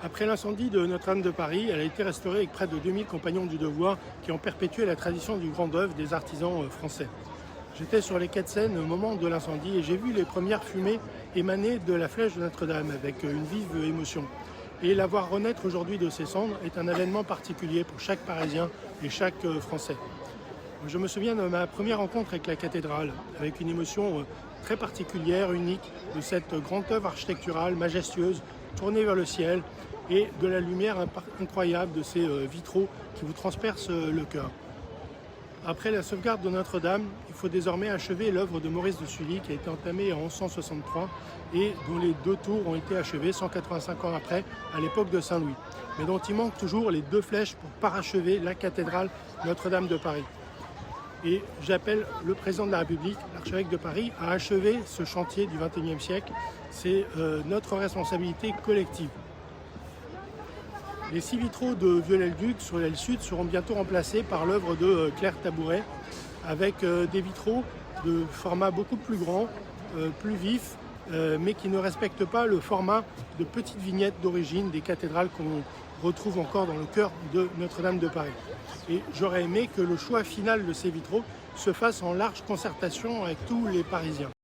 Après l'incendie de Notre-Dame de Paris, elle a été restaurée avec près de 2000 compagnons du devoir qui ont perpétué la tradition du grand œuvre des artisans français. J'étais sur les quais de Seine au moment de l'incendie et j'ai vu les premières fumées émaner de la flèche de Notre-Dame avec une vive émotion. Et la voir renaître aujourd'hui de ses cendres est un événement particulier pour chaque Parisien et chaque Français. Je me souviens de ma première rencontre avec la cathédrale, avec une émotion très particulière, unique, de cette grande œuvre architecturale, majestueuse, tournée vers le ciel, et de la lumière incroyable de ces vitraux qui vous transpercent le cœur. Après la sauvegarde de Notre-Dame, il faut désormais achever l'œuvre de Maurice de Sully qui a été entamée en 1163 et dont les 2 tours ont été achevées 185 ans après, à l'époque de Saint-Louis, mais dont il manque toujours les 2 flèches pour parachever la cathédrale Notre-Dame de Paris. Et j'appelle le président de la République, l'archevêque de Paris, à achever ce chantier du XXIe siècle. C'est notre responsabilité collective. Les 6 vitraux de Viollet-le-Duc sur l'aile sud seront bientôt remplacés par l'œuvre de Claire Tabouret, avec des vitraux de format beaucoup plus grand, plus vif, mais qui ne respectent pas le format de petites vignettes d'origine des cathédrales qu'on retrouve encore dans le cœur de Notre-Dame de Paris. Et j'aurais aimé que le choix final de ces vitraux se fasse en large concertation avec tous les Parisiens.